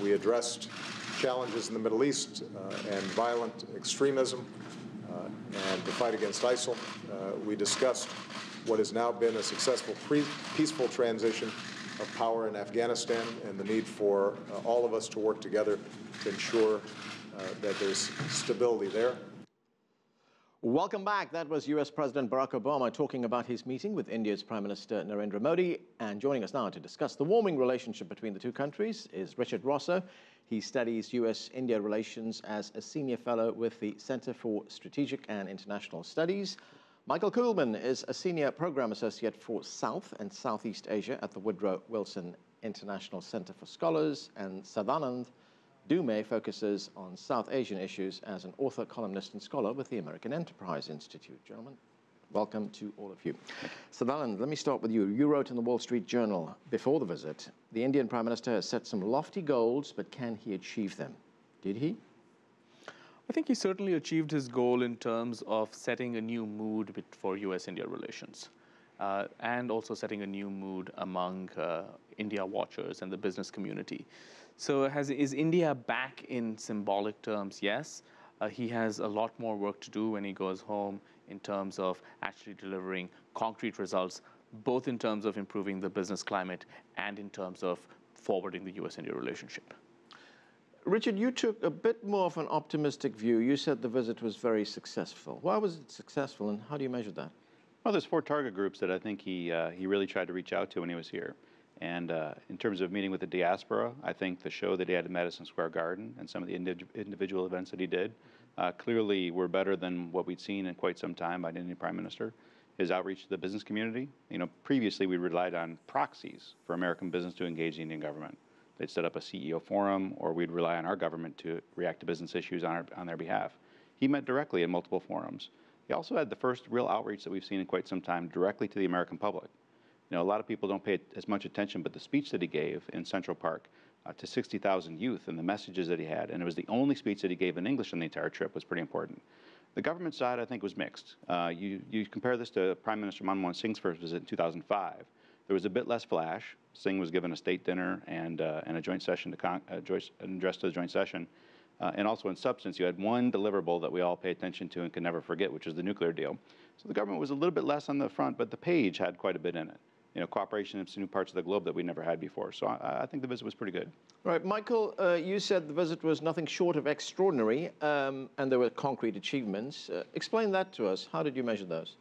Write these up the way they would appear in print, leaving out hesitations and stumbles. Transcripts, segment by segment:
We addressed challenges in the Middle East and violent extremism and the fight against ISIL. We discussed what has now been a successful peaceful transition of power in Afghanistan and the need for all of us to work together to ensure that there's stability there. Welcome back. That was U.S. President Barack Obama talking about his meeting with India's Prime Minister Narendra Modi. And joining us now to discuss the warming relationship between the two countries is Richard Rossow. He studies U.S.-India relations as a senior fellow with the Center for Strategic and International Studies. Michael Kugelman is a senior program associate for South and Southeast Asia at the Woodrow Wilson International Center for Scholars. And Sadanand Dhume focuses on South Asian issues as an author, columnist, and scholar with the American Enterprise Institute. Gentlemen, welcome to all of you. Sadanand, let me start with you. You wrote in the Wall Street Journal before the visit, the Indian Prime Minister has set some lofty goals, but can he achieve them? Did he? I think he certainly achieved his goal in terms of setting a new mood for U.S.-India relations, and also setting a new mood among India watchers and the business community. So is India back in symbolic terms? Yes. He has a lot more work to do when he goes home in terms of actually delivering concrete results, both in terms of improving the business climate and in terms of forwarding the U.S.-India relationship. Richard, you took a bit more of an optimistic view. You said the visit was very successful. Why was it successful, and how do you measure that? Well, there's 4 target groups that I think he really tried to reach out to when he was here. And in terms of meeting with the diaspora, I think the show that he had at Madison Square Garden and some of the individual events that he did clearly were better than what we'd seen in quite some time by an Indian Prime Minister. His outreach to the business community, previously we relied on proxies for American business to engage the Indian government. They'd set up a CEO forum, or we'd rely on our government to react to business issues on their behalf. He met directly in multiple forums. He also had the first real outreach that we've seen in quite some time directly to the American public. A lot of people don't pay as much attention, but the speech that he gave in Central Park to 60,000 youth and the messages that he had, and it was the only speech that he gave in English on the entire trip, was pretty important. The government side, I think, was mixed. You compare this to Prime Minister Manmohan Singh's first visit in 2005. There was a bit less flash. Singh was given a state dinner and a joint session, an address to the joint session. And also in substance, you had one deliverable that we all pay attention to and can never forget, which is the nuclear deal. So the government was a little bit less on the front, but the page had quite a bit in it. Cooperation in some new parts of the globe that we never had before. So I think the visit was pretty good. Right, Michael, you said the visit was nothing short of extraordinary, and there were concrete achievements. Explain that to us. How did you measure those?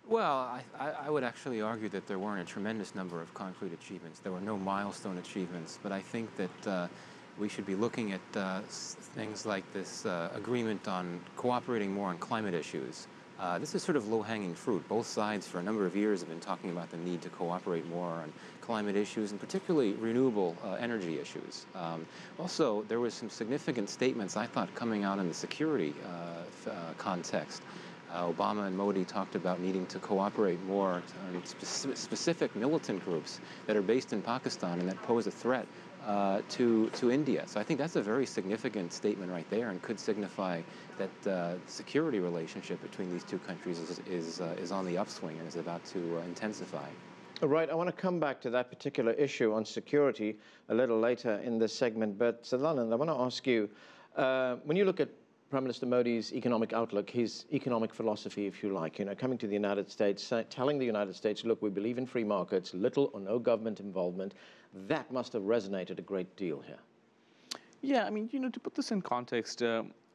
Well, I would actually argue that there weren't a tremendous number of concrete achievements. There were no milestone achievements, but I think that we should be looking at things like this agreement on cooperating more on climate issues. This is sort of low-hanging fruit. Both sides for a number of years have been talking about the need to cooperate more on climate issues and particularly renewable energy issues. Also, there was some significant statements, I thought, coming out in the security context. Obama and Modi talked about needing to cooperate more on specific militant groups that are based in Pakistan and that pose a threat to India. So I think that's a very significant statement right there and could signify that the security relationship between these two countries is on the upswing and is about to intensify. All right, I want to come back to that particular issue on security a little later in this segment, but Sadanand, I want to ask you, when you look at Prime Minister Modi's economic outlook, his economic philosophy, if you like, coming to the United States, telling the United States, look, we believe in free markets, little or no government involvement, that must have resonated a great deal here. Yeah, I mean, to put this in context,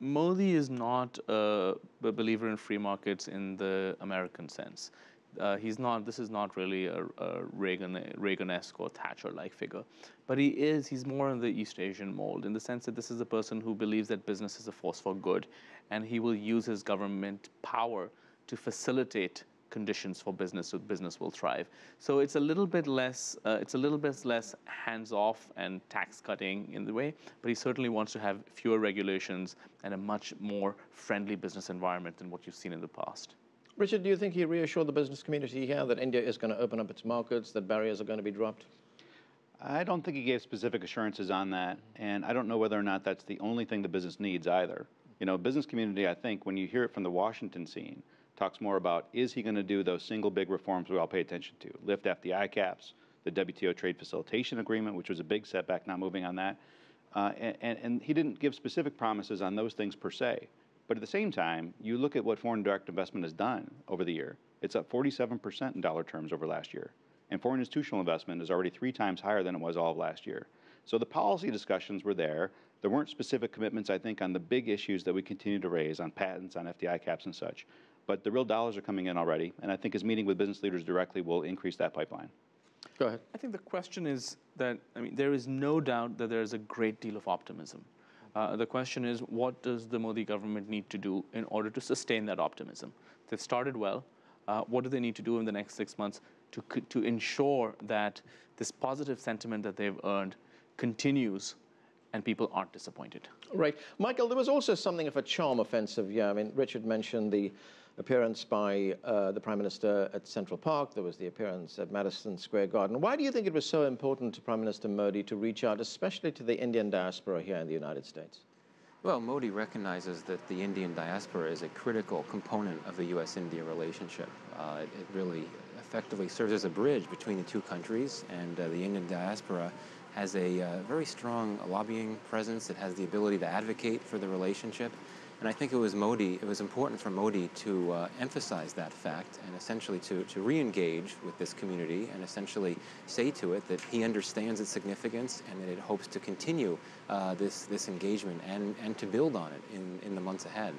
Modi is not a believer in free markets in the American sense. This is not really a Reagan-esque or Thatcher-like figure. But he's more in the East Asian mold in the sense that this is a person who believes that business is a force for good, and he will use his government power to facilitate conditions for business so business will thrive. So it's a little bit less hands-off and tax cutting in the way, but he certainly wants to have fewer regulations and a much more friendly business environment than what you've seen in the past. Richard, do you think he reassured the business community here that India is going to open up its markets, that barriers are going to be dropped? I don't think he gave specific assurances on that, and I don't know whether or not that's the only thing the business needs either. Business community, I think, when you hear it from the Washington scene, talks more about, is he going to do those single big reforms we all pay attention to? Lift FDI caps, the WTO trade facilitation agreement, which was a big setback, not moving on that. And he didn't give specific promises on those things per se. But at the same time, you look at what foreign direct investment has done over the year. It's up 47% in dollar terms over last year. And foreign institutional investment is already 3 times higher than it was all of last year. So the policy discussions were there. There weren't specific commitments, I think, on the big issues that we continue to raise, on patents, on FDI caps and such. But the real dollars are coming in already. And I think his meeting with business leaders directly will increase that pipeline. Go ahead. I think the question is that, I mean, there is no doubt that there is a great deal of optimism. The question is, what does the Modi government need to do in order to sustain that optimism? They've started well. What do they need to do in the next 6 months to ensure that this positive sentiment that they've earned continues and people aren't disappointed? Right. Michael, there was also something of a charm offensive. Yeah, I mean, Richard mentioned the appearance by the Prime Minister at Central Park. There was the appearance at Madison Square Garden. Why do you think it was so important to Prime Minister Modi to reach out, especially to the Indian diaspora here in the United States? Well, Modi recognizes that the Indian diaspora is a critical component of the U.S.-India relationship. It really effectively serves as a bridge between the two countries, and the Indian diaspora has a very strong lobbying presence. It has the ability to advocate for the relationship. And I think it was important for Modi to emphasize that fact and essentially to re-engage with this community and essentially say to it that he understands its significance and that it hopes to continue this engagement and to build on it in the months ahead.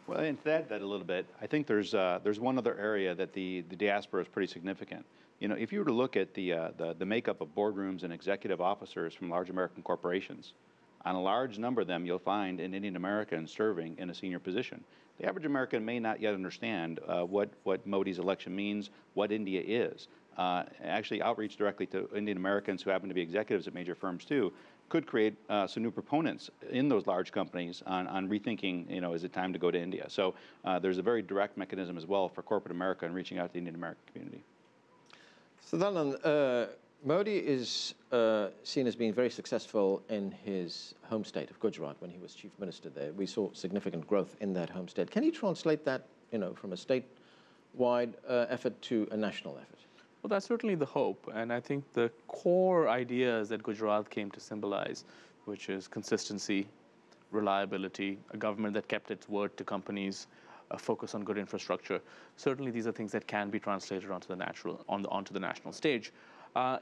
Well, and to add that a little bit, I think there's one other area that the diaspora is pretty significant. You know, if you were to look at the makeup of boardrooms and executive officers from large American corporations, on a large number of them, you'll find an Indian American serving in a senior position. The average American may not yet understand what Modi's election means, what India is. Actually, outreach directly to Indian Americans who happen to be executives at major firms too could create some new proponents in those large companies on rethinking, you know, is it time to go to India? So there's a very direct mechanism as well for corporate America in reaching out to the Indian American community. Sadanand, Modi is seen as being very successful in his home state of Gujarat when he was chief minister there. We saw significant growth in that home state. Can you translate that, you know, from a statewide effort to a national effort? Well, that's certainly the hope. And I think the core ideas that Gujarat came to symbolize, which is consistency, reliability, a government that kept its word to companies, a focus on good infrastructure. Certainly, these are things that can be translated onto the national stage.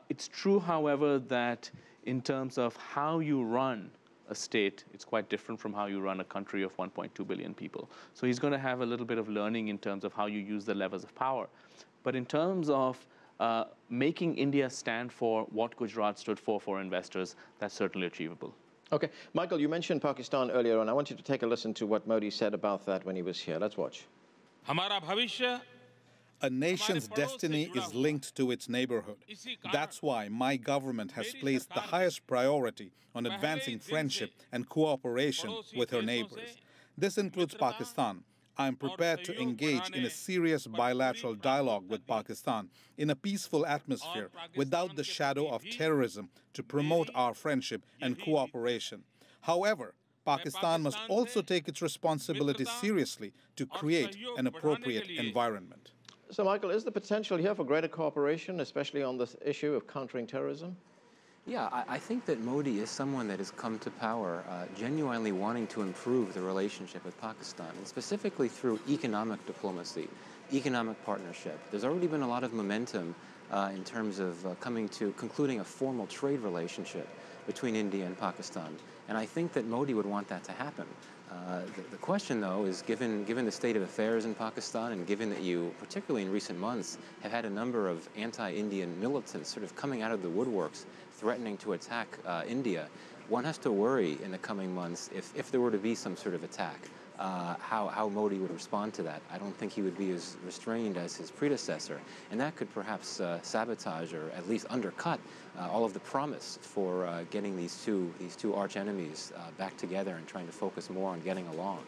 It's true, however, that in terms of how you run a state, it's quite different from how you run a country of 1.2 billion people. So he's going to have a little bit of learning in terms of how you use the levers of power. But in terms of making India stand for what Gujarat stood for investors, that's certainly achievable. Okay. Michael, you mentioned Pakistan earlier on. I want you to take a listen to what Modi said about that when he was here. Let's watch. A nation's destiny is linked to its neighborhood. That's why my government has placed the highest priority on advancing friendship and cooperation with her neighbors. This includes Pakistan. I am prepared to engage in a serious bilateral dialogue with Pakistan in a peaceful atmosphere without the shadow of terrorism to promote our friendship and cooperation. However, Pakistan must also take its responsibility seriously to create an appropriate environment. So, Michael, is the potential here for greater cooperation, especially on this issue of countering terrorism? Yeah, I think that Modi is someone that has come to power genuinely wanting to improve the relationship with Pakistan, and specifically through economic diplomacy, economic partnership. There's already been a lot of momentum in terms of concluding a formal trade relationship between India and Pakistan. And I think that Modi would want that to happen. The question, though, is given the state of affairs in Pakistan and given that you, particularly in recent months, have had a number of anti-Indian militants sort of coming out of the woodworks threatening to attack India, one has to worry in the coming months if there were to be some sort of attack, how Modi would respond to that. I don't think he would be as restrained as his predecessor, and that could perhaps sabotage or at least undercut all of the promise for getting these two arch enemies back together and trying to focus more on getting along.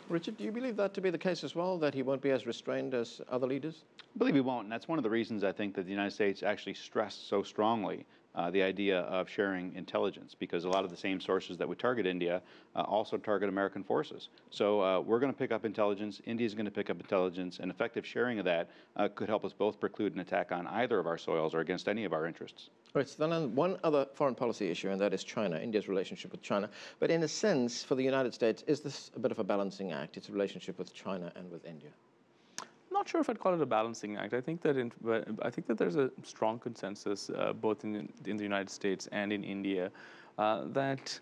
Richard, do you believe that to be the case as well, that he won't be as restrained as other leaders? I believe he won't, and that's one of the reasons I think that the United States actually stressed so strongly the idea of sharing intelligence, because a lot of the same sources that would target India also target American forces. So we're going to pick up intelligence, India's going to pick up intelligence, and effective sharing of that could help us both preclude an attack on either of our soils or against any of our interests. Right, so then one other foreign policy issue, and that is China, India's relationship with China. But in a sense, for the United States, is this a bit of a balancing act? It's a relationship with China and with India. I'm not sure if I'd call it a balancing act. I think that there's a strong consensus both in the United States and in India that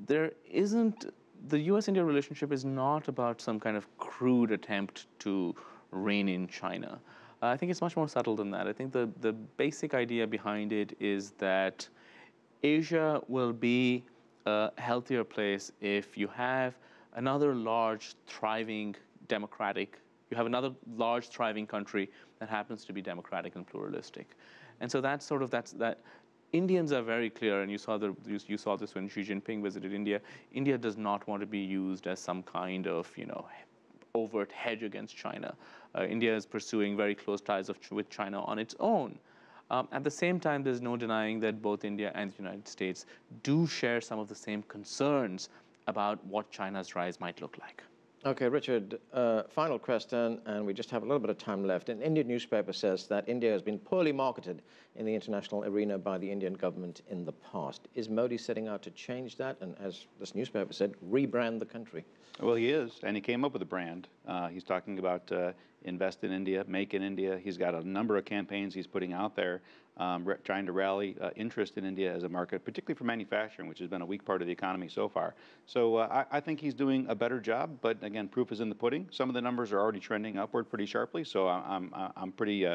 there isn't. The U.S.-India relationship is not about some kind of crude attempt to rein in China. I think it's much more subtle than that. I think the basic idea behind it is that Asia will be a healthier place if you have another large, thriving, democratic, you have another large, thriving country that happens to be democratic and pluralistic. And so that's that. Indians are very clear, and you saw this when Xi Jinping visited India. India does not want to be used as some kind of, overt hedge against China. India is pursuing very close ties with China on its own. At the same time, there's no denying that both India and the United States do share some of the same concerns about what China's rise might look like. Okay, Richard, final question, and we just have a little bit of time left. An Indian newspaper says that India has been poorly marketed in the international arena by the Indian government in the past. Is Modi setting out to change that and, as this newspaper said, rebrand the country? Well, he is, and he came up with a brand. He's talking about invest in India, make in India. He's got a number of campaigns he's putting out there, trying to rally interest in India as a market, particularly for manufacturing, which has been a weak part of the economy so far. So I think he's doing a better job, but again, proof is in the pudding. Some of the numbers are already trending upward pretty sharply, so I'm pretty,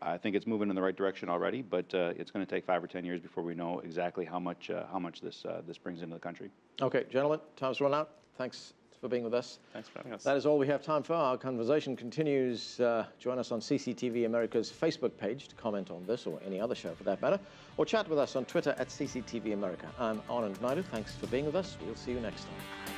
I think it's moving in the right direction already, but it's going to take 5 or 10 years before we know exactly how much this brings into the country. Okay, gentlemen, time's run out. Thanks for being with us. Thanks for having us. That is all we have time for. Our conversation continues. Join us on CCTV America's Facebook page to comment on this or any other show for that matter, or chat with us on Twitter at CCTV America. I'm Anand Naidu. Thanks for being with us. We'll see you next time.